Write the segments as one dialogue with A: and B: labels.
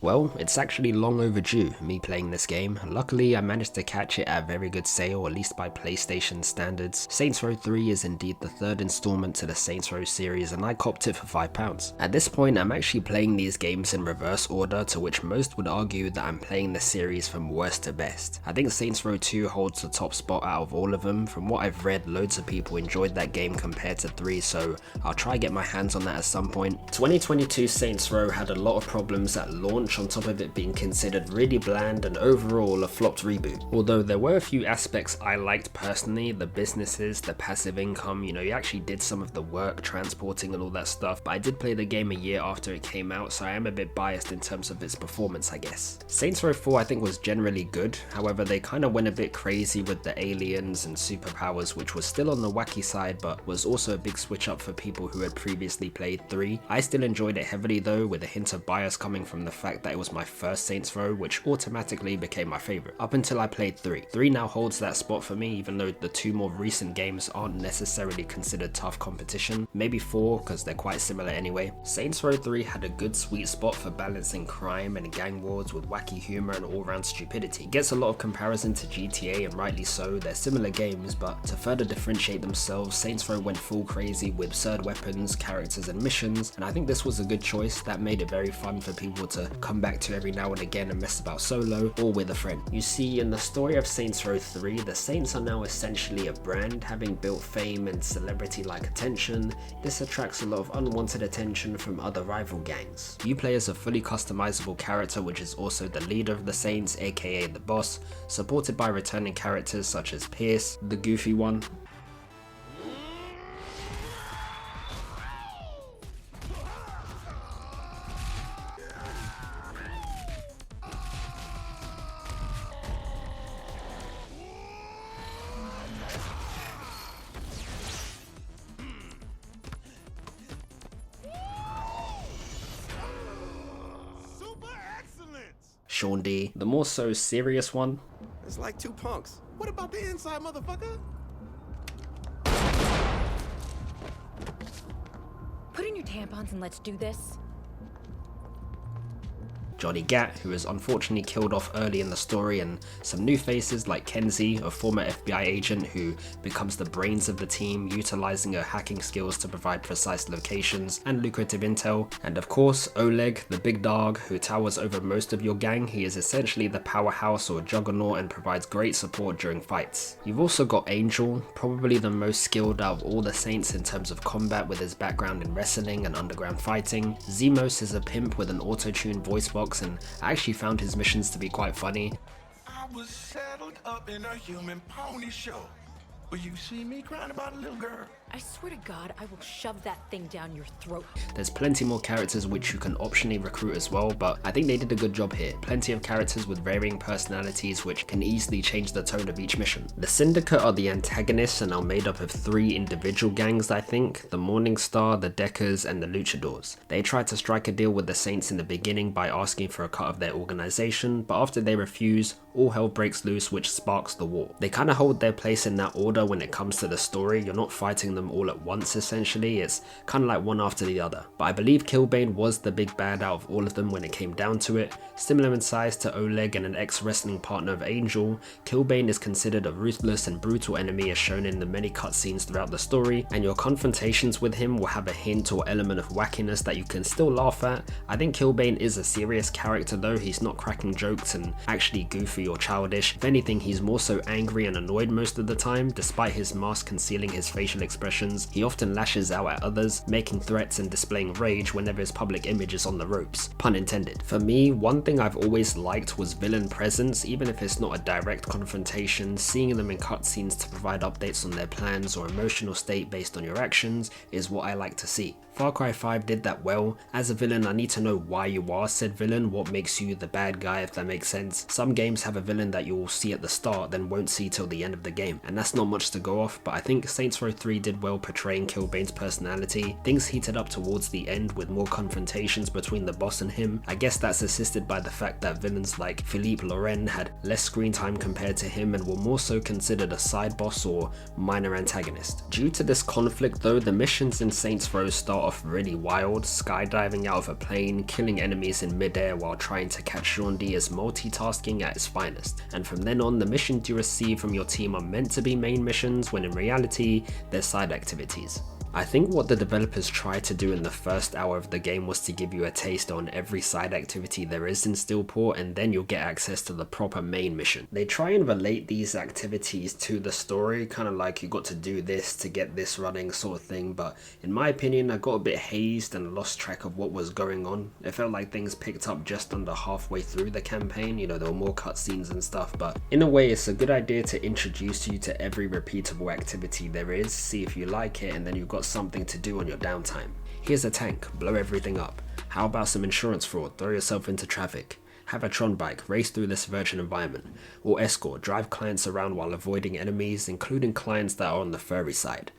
A: Well, it's actually long overdue, me playing this game. Luckily, I managed to catch it at a very good sale, at least by PlayStation standards. Saints Row 3 is indeed the third installment to the Saints Row series, and I copped it for £5. At this point, I'm actually playing these games in reverse order, to which most would argue that I'm playing the series from worst to best. I think Saints Row 2 holds the top spot out of all of them. From what I've read, loads of people enjoyed that game compared to 3, so I'll try get my hands on that at some point. 2022 Saints Row had a lot of problems at launch, on top of it being considered really bland and overall a flopped reboot. Although there were a few aspects I liked personally, the businesses, the passive income, you actually did some of the work transporting and all that stuff, but I did play the game a year after it came out, so I am a bit biased in terms of its performance, I guess. Saints Row 4 I think was generally good, however they kind of went a bit crazy with the aliens and superpowers, which was still on the wacky side but was also a big switch up for people who had previously played 3. I still enjoyed it heavily though, with a hint of bias coming from the fact that it was my first Saints Row, which automatically became my favourite, up until I played 3. 3 now holds that spot for me, even though the two more recent games aren't necessarily considered tough competition. Maybe 4, because they're quite similar anyway. Saints Row 3 had a good sweet spot for balancing crime and gang wars with wacky humour and all-round stupidity. It gets a lot of comparison to GTA, and rightly so. They're similar games, but to further differentiate themselves, Saints Row went full crazy with absurd weapons, characters and missions, and I think this was a good choice that made it very fun for people to come back to every now and again and mess about solo or with a friend. You see, in the story of Saints Row 3, the Saints are now essentially a brand, having built fame and celebrity-like attention. This attracts a lot of unwanted attention from other rival gangs. You play as a fully customizable character, which is also the leader of the Saints, aka the boss, supported by returning characters such as Pierce, the goofy one, Sean D, the more so serious one,
B: It's like two punks. What about the inside, motherfucker?
C: Put in your tampons and let's do this.
A: Johnny Gat, who is unfortunately killed off early in the story, and some new faces like Kenzie, a former FBI agent who becomes the brains of the team, utilizing her hacking skills to provide precise locations and lucrative intel. And of course, Oleg, the big dog, who towers over most of your gang. He is essentially the powerhouse or juggernaut and provides great support during fights. You've also got Angel, probably the most skilled out of all the Saints in terms of combat with his background in wrestling and underground fighting. Zemos is a pimp with an auto-tuned voice box, and I actually found his missions to be quite funny.
D: I was saddled up in a human pony show. Will you see me crying about a little girl?
C: I swear to God, I will shove that thing down your throat.
A: There's plenty more characters which you can optionally recruit as well, but I think they did a good job here. Plenty of characters with varying personalities which can easily change the tone of each mission. The Syndicate are the antagonists and are made up of 3 individual gangs, I think: the Morning Star, the Deckers and the Luchadors. They tried to strike a deal with the Saints in the beginning by asking for a cut of their organization, but after they refuse, all hell breaks loose, which sparks the war. They kind of hold their place in that order when it comes to the story. You're not fighting them all at once essentially, it's kind of like one after the other. But I believe Killbane was the big bad out of all of them when it came down to it. Similar in size to Oleg and an ex-wrestling partner of Angel, Killbane is considered a ruthless and brutal enemy as shown in the many cutscenes throughout the story, and your confrontations with him will have a hint or element of wackiness that you can still laugh at. I think Killbane is a serious character though. He's not cracking jokes and actually goofy or childish. If anything, he's more so angry and annoyed most of the time. Despite his mask concealing his facial expressions, he often lashes out at others, making threats and displaying rage whenever his public image is on the ropes, pun intended. For me, one thing I've always liked was villain presence. Even if it's not a direct confrontation, seeing them in cutscenes to provide updates on their plans or emotional state based on your actions is what I like to see. Far Cry 5 did that well. As a villain, I need to know why you are said villain, what makes you the bad guy, if that makes sense. Some games have a villain that you'll see at the start then won't see till the end of the game, and that's not much to go off, but I think Saints Row 3 did well portraying Killbane's personality. Things heated up towards the end with more confrontations between the boss and him. I guess that's assisted by the fact that villains like Philippe Loren had less screen time compared to him and were more so considered a side boss or minor antagonist. Due to this conflict though, the missions in Saints Row start off really wild, skydiving out of a plane, killing enemies in midair while trying to catch Sean D is multitasking at its finest. And from then on, the missions you receive from your team are meant to be main missions when in reality, they're side activities. I think what the developers tried to do in the first hour of the game was to give you a taste on every side activity there is in Steelport, and then you'll get access to the proper main mission. They try and relate these activities to the story, kind of like you got to do this to get this running sort of thing, but in my opinion I got a bit hazed and lost track of what was going on. It felt like things picked up just under halfway through the campaign, you know, there were more cutscenes and stuff, but in a way it's a good idea to introduce you to every repeatable activity there is, see if you like it, and then you've got something to do on your downtime. Here's a tank, blow everything up. How about some insurance fraud, throw yourself into traffic. Have a Tron bike, race through this virgin environment. Or escort, drive clients around while avoiding enemies, including clients that are on the furry side.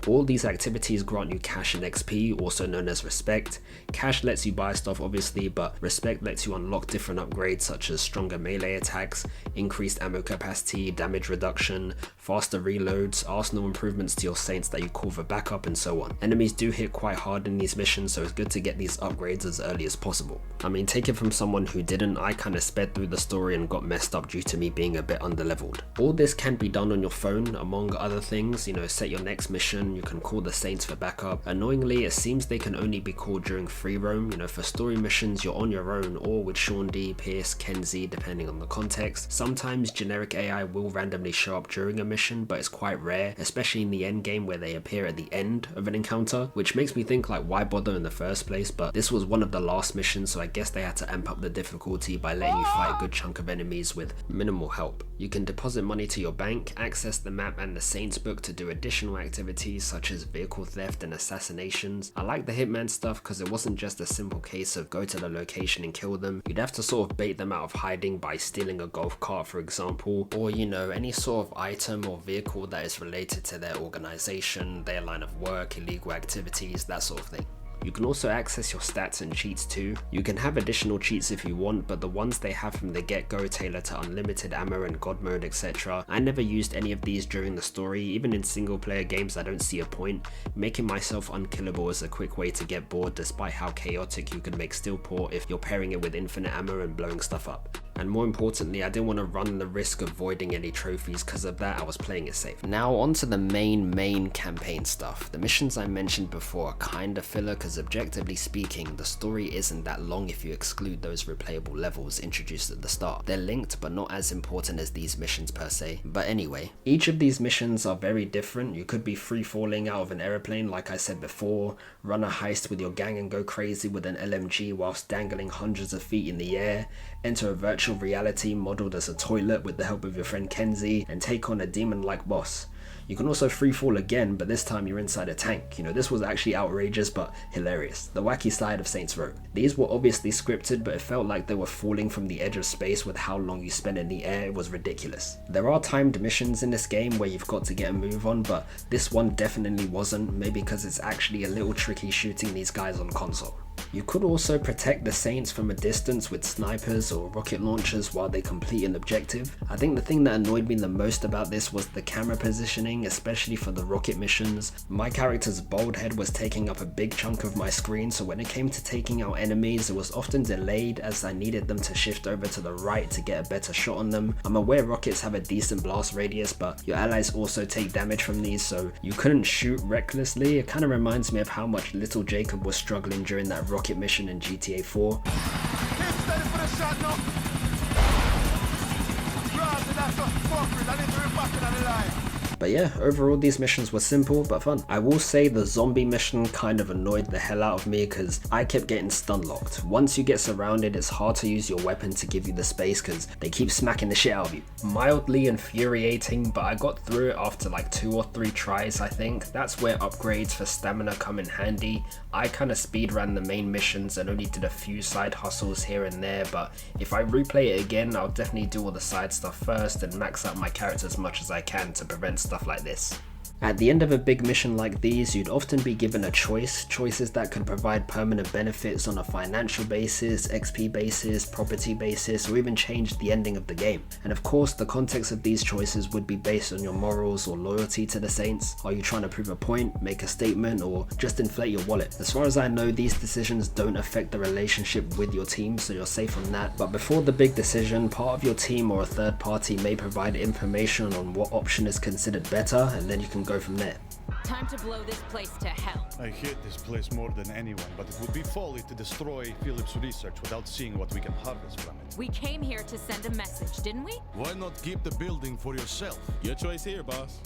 A: All these activities grant you cash and XP, also known as respect. Cash lets you buy stuff obviously, but respect lets you unlock different upgrades such as stronger melee attacks, increased ammo capacity, damage reduction, faster reloads, arsenal improvements to your saints that you call for backup, and so on. Enemies do hit quite hard in these missions, so it's good to get these upgrades as early as possible. I mean, take it from someone who didn't, I kinda sped through the story and got messed up due to me being a bit underleveled. All this can be done on your phone, among other things, you know, set your next mission, you can call the saints for backup. Annoyingly, it seems they can only be called during free roam, you know, for story missions you're on your own or with Sean D, Pierce, Kenzie, depending on the context. Sometimes generic AI will randomly show up during a mission, but it's quite rare, especially in the end game where they appear at the end of an encounter, which makes me think like why bother in the first place, but this was one of the last missions, so I guess they had to amp up the difficulty by letting you fight a good chunk of enemies with minimal help. You can deposit money to your bank, access the map and the Saints book to do additional activities such as vehicle theft and assassinations. I like the hitman stuff because it wasn't just a simple case of go to the location and kill them. You'd have to sort of bait them out of hiding by stealing a golf cart, for example, or you know, any sort of item or vehicle that is related to their organization, their line of work, illegal activities, that sort of thing. You can also access your stats and cheats too. You can have additional cheats if you want, but the ones they have from the get-go tailor to unlimited ammo and god mode, etc. I never used any of these during the story. Even in single player games I don't see a point. Making myself unkillable is a quick way to get bored, despite how chaotic you can make Steelport if you're pairing it with infinite ammo and blowing stuff up. And more importantly, I didn't want to run the risk of voiding any trophies, because of that I was playing it safe. Now onto the main campaign stuff. The missions I mentioned before are kinda filler because objectively speaking, the story isn't that long if you exclude those replayable levels introduced at the start. They're linked but not as important as these missions per se. But anyway, each of these missions are very different. You could be free falling out of an aeroplane like I said before, run a heist with your gang and go crazy with an LMG whilst dangling hundreds of feet in the air, enter a virtual reality modeled as a toilet with the help of your friend Kenzie, and take on a demon-like boss. You can also free fall again, but this time you're inside a tank. You know, this was actually outrageous but hilarious. The wacky side of Saints Row. These were obviously scripted, but it felt like they were falling from the edge of space with how long you spent in the air. It was ridiculous. There are timed missions in this game where you've got to get a move on, but this one definitely wasn't, maybe because it's actually a little tricky shooting these guys on console. You could also protect the Saints from a distance with snipers or rocket launchers while they complete an objective. I think the thing that annoyed me the most about this was the camera positioning, especially for the rocket missions. My character's bald head was taking up a big chunk of my screen, so when it came to taking out enemies, it was often delayed as I needed them to shift over to the right to get a better shot on them. I'm aware rockets have a decent blast radius, but your allies also take damage from these, so you couldn't shoot recklessly. It kind of reminds me of how much little Jacob was struggling during that rocket mission in GTA 4. But yeah, overall these missions were simple but fun. I will say the zombie mission kind of annoyed the hell out of me because I kept getting stun locked. Once you get surrounded, it's hard to use your weapon to give you the space because they keep smacking the shit out of you. Mildly infuriating, but I got through it after like 2 or 3 tries I think. That's where upgrades for stamina come in handy. I kind of speedran the main missions and only did a few side hustles here and there, but if I replay it again, I'll definitely do all the side stuff first and max out my character as much as I can to prevent stuff like this. At the end of a big mission like these, you'd often be given a choices that could provide permanent benefits on a financial basis, XP basis, property basis, or even change the ending of the game. And of course, the context of these choices would be based on your morals or loyalty to the Saints. Are you trying to prove a point, make a statement, or just inflate your wallet? As far as I know, these decisions don't affect the relationship with your team, so you're safe from that. But before the big decision, part of your team or a third party may provide information on what option is considered better, and then you can go from there.
C: Time to blow this place to hell.
E: I hate this place more than anyone, but it would be folly to destroy Philip's research without seeing what we can harvest from it.
C: We came here to send a message, didn't we?
B: Why not keep the building for yourself? Your choice here, boss.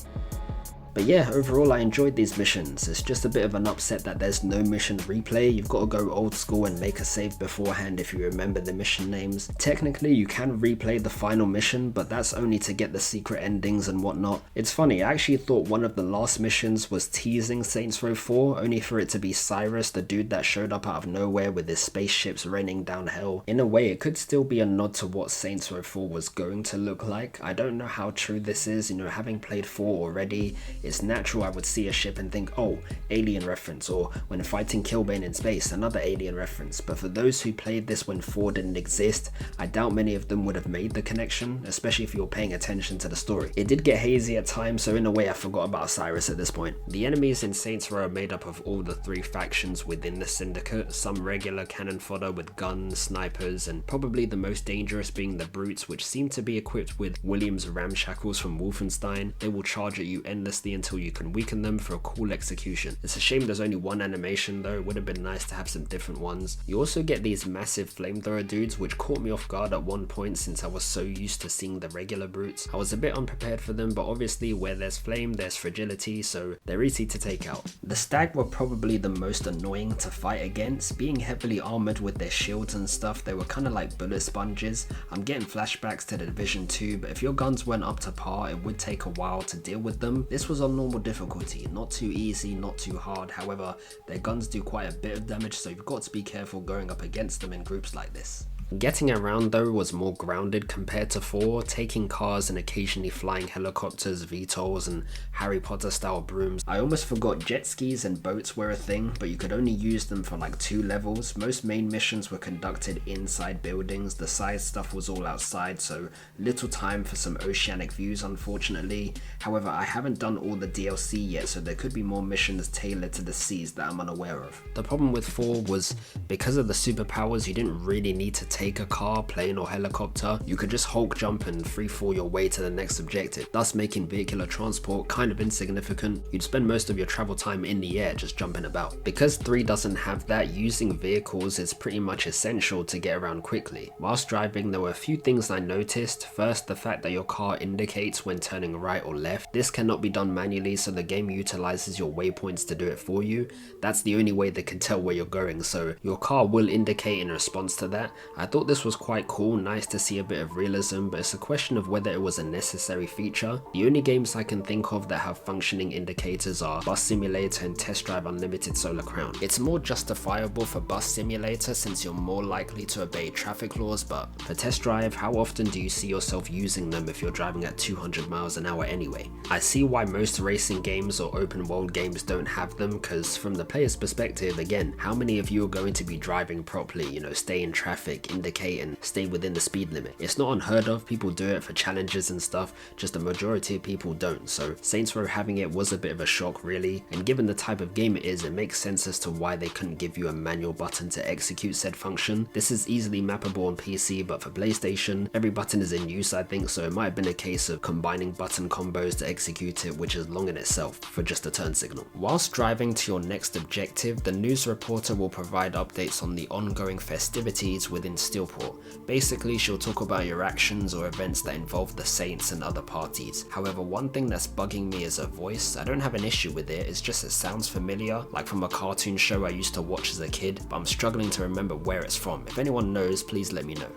A: But yeah, overall I enjoyed these missions. It's just a bit of an upset that there's no mission replay. You've got to go old school and make a save beforehand if you remember the mission names. Technically you can replay the final mission, but that's only to get the secret endings and whatnot. It's funny, I actually thought one of the last missions was teasing Saints Row 4, only for it to be Cyrus, the dude that showed up out of nowhere with his spaceships raining down hell. In a way, it could still be a nod to what Saints Row 4 was going to look like. I don't know how true this is, having played 4 already, it's natural I would see a ship and think, oh, alien reference, or when fighting Killbane in space, another alien reference. But for those who played this when 4 didn't exist, I doubt many of them would have made the connection, especially if you're paying attention to the story. It did get hazy at times, so in a way I forgot about Cyrus at this point. The enemies in Saints Row are made up of all the 3 factions within the Syndicate, some regular cannon fodder with guns, snipers, and probably the most dangerous being the Brutes, which seem to be equipped with Williams ramshackles from Wolfenstein. They will charge at you endlessly until you can weaken them for a cool execution. It's a shame there's only one animation though, it would have been nice to have some different ones. You also get these massive flamethrower dudes, which caught me off guard at one point since I was so used to seeing the regular Brutes. I was a bit unprepared for them, but obviously where there's flame there's fragility, so they're easy to take out. The Stag were probably the most annoying to fight against. Being heavily armored with their shields and stuff, they were kind of like bullet sponges. I'm getting flashbacks to the Division 2, but if your guns weren't up to par, it would take a while to deal with them. This was on normal difficulty, not too easy, not too hard. However, their guns do quite a bit of damage, so you've got to be careful going up against them in groups like this. Getting around though was more grounded compared to 4, taking cars and occasionally flying helicopters, VTOLs and Harry Potter style brooms. I almost forgot jet skis and boats were a thing, but you could only use them for like 2 levels. Most main missions were conducted inside buildings, the side stuff was all outside, so little time for some oceanic views unfortunately. However, I haven't done all the DLC yet, so there could be more missions tailored to the seas that I'm unaware of. The problem with 4 was because of the superpowers, you didn't really need to take a car, plane or helicopter. You could just Hulk jump and free fall your way to the next objective, thus making vehicular transport kind of insignificant. You'd spend most of your travel time in the air just jumping about. Because 3 doesn't have that, using vehicles is pretty much essential to get around quickly. Whilst driving, there were a few things I noticed. First, the fact that your car indicates when turning right or left. This cannot be done manually, so the game utilizes your waypoints to do it for you. That's the only way they can tell where you're going, so your car will indicate in response to that. I thought this was quite cool, nice to see a bit of realism, but it's a question of whether it was a necessary feature. The only games I can think of that have functioning indicators are Bus Simulator and Test Drive Unlimited Solar Crown. It's more justifiable for Bus Simulator since you're more likely to obey traffic laws, but for Test Drive, how often do you see yourself using them if you're driving at 200 miles an hour anyway? I see why most racing games or open world games don't have them, because from the player's perspective, again, how many of you are going to be driving properly, stay in traffic, indicate and stay within the speed limit? It's not unheard of, people do it for challenges and stuff, just the majority of people don't, so Saints Row having it was a bit of a shock really, and given the type of game it is, it makes sense as to why they couldn't give you a manual button to execute said function. This is easily mappable on PC, but for PlayStation, every button is in use I think, so it might have been a case of combining button combos to execute it, which is long in itself for just a turn signal. Whilst driving to your next objective, the news reporter will provide updates on the ongoing festivities within Steelport. Basically, she'll talk about your actions or events that involve the Saints and other parties. However, one thing that's bugging me is her voice. I don't have an issue with it, it's just it sounds familiar, like from a cartoon show I used to watch as a kid, but I'm struggling to remember where it's from. If anyone knows, please let me know.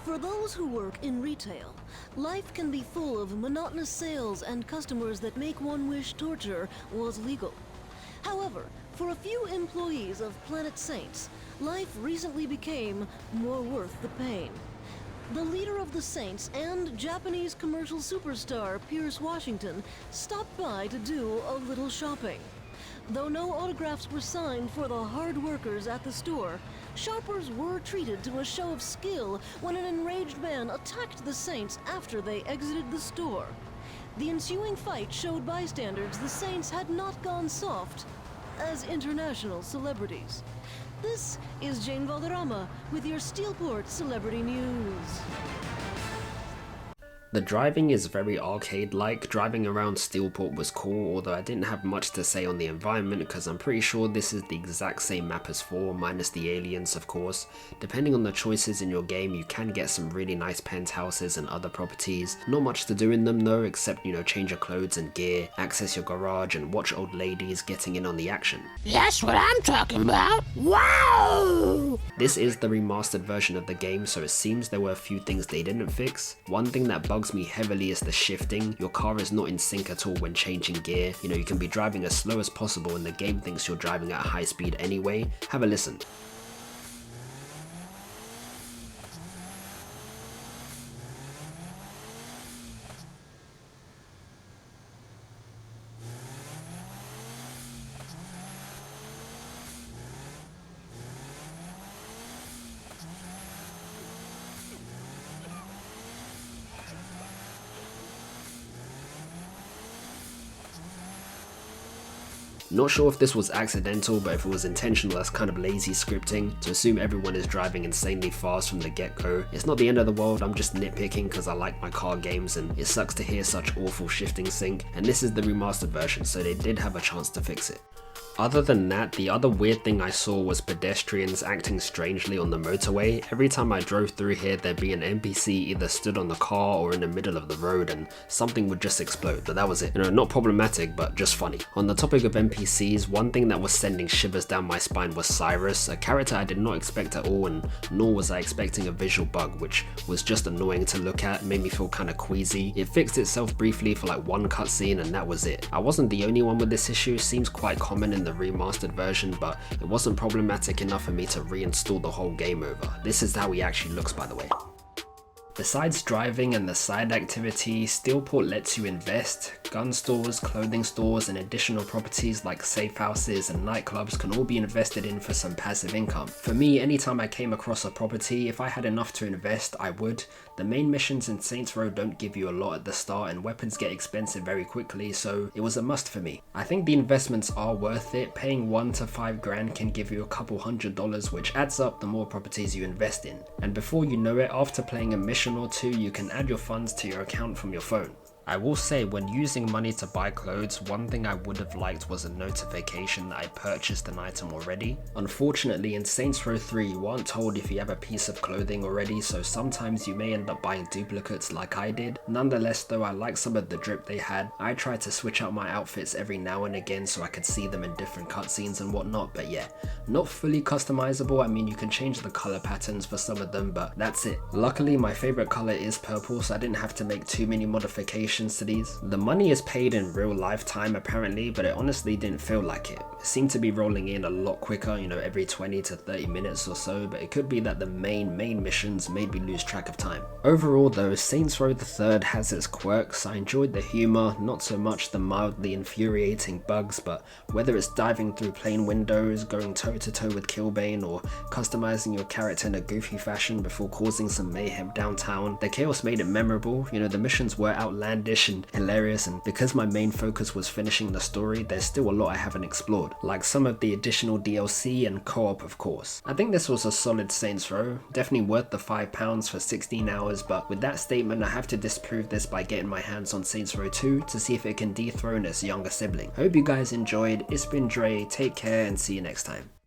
F: For those who work in retail, life can be full of monotonous sales and customers that make one wish torture was legal. However, for a few employees of Planet Saints, life recently became more worth the pain. the leader of the Saints and Japanese commercial superstar Pierce Washington stopped by to do a little shopping. Though no autographs were signed for the hard workers at the store, shoppers were treated to a show of skill when an enraged man attacked the Saints after they exited the store. The ensuing fight showed bystanders the Saints had not gone soft as international celebrities. This is Jane Valderrama with your Steelport Celebrity News.
A: The driving is very arcade-like. Driving around Steelport was cool, although I didn't have much to say on the environment because I'm pretty sure this is the exact same map as 4, minus the aliens of course. Depending on the choices in your game, you can get some really nice penthouses and other properties. Not much to do in them though, except change your clothes and gear, access your garage and watch old ladies getting in on the action.
G: That's what I'm talking about. Wow!
A: This is the remastered version of the game, so it seems there were a few things they didn't fix. One thing that bugs me heavily is the shifting. Your car is not in sync at all when changing gear. You can be driving as slow as possible and the game thinks you're driving at high speed anyway. Have a listen. Not sure if this was accidental, but if it was intentional, that's kind of lazy scripting, to assume everyone is driving insanely fast from the get-go. It's not the end of the world, I'm just nitpicking because I like my car games and it sucks to hear such awful shifting sync, and this is the remastered version, so they did have a chance to fix it. Other than that, the other weird thing I saw was pedestrians acting strangely on the motorway. Every time I drove through here, there'd be an NPC either stood on the car or in the middle of the road and something would just explode, but that was it. Not problematic, but just funny. On the topic of NPCs, one thing that was sending shivers down my spine was Cyrus, a character I did not expect at all, and nor was I expecting a visual bug, which was just annoying to look at, made me feel kinda queasy. It fixed itself briefly for like one cutscene and that was it. I wasn't the only one with this issue, seems quite common in the remastered version, but it wasn't problematic enough for me to reinstall the whole game over. This is how he actually looks, by the way. Besides driving and the side activity, Steelport lets you invest. Gun stores, clothing stores, and additional properties like safe houses and nightclubs can all be invested in for some passive income. For me, anytime I came across a property, if I had enough to invest, I would. The main missions in Saints Row don't give you a lot at the start and weapons get expensive very quickly, so it was a must for me. I think the investments are worth it. Paying $1 to $5 grand can give you a couple $100, which adds up the more properties you invest in. And before you know it, after playing a mission or two, you can add your funds to your account from your phone. I will say, when using money to buy clothes, one thing I would have liked was a notification that I purchased an item already. Unfortunately, in Saints Row 3 you aren't told if you have a piece of clothing already, so sometimes you may end up buying duplicates like I did. Nonetheless though, I like some of the drip they had. I tried to switch out my outfits every now and again so I could see them in different cutscenes and whatnot, but yeah, not fully customizable. I mean, you can change the color patterns for some of them, but that's it. Luckily, my favorite color is purple, so I didn't have to make too many modifications to these. The money is paid in real life time apparently, but it honestly didn't feel like it. It seemed to be rolling in a lot quicker, every 20 to 30 minutes or so, but it could be that the main missions made me lose track of time. Overall though, Saints Row the 3rd has its quirks. I enjoyed the humor, not so much the mildly infuriating bugs, but whether it's diving through plane windows, going toe to toe with Killbane, or customizing your character in a goofy fashion before causing some mayhem downtown, the chaos made it memorable. The missions were outlandish and hilarious, and because my main focus was finishing the story, there's still a lot I haven't explored, like some of the additional DLC and co-op of course. I think this was a solid Saints Row, definitely worth the £5 for 16 hours, but with that statement I have to disprove this by getting my hands on Saints Row 2 to see if it can dethrone its younger sibling. Hope you guys enjoyed. It's been Dre, take care and see you next time.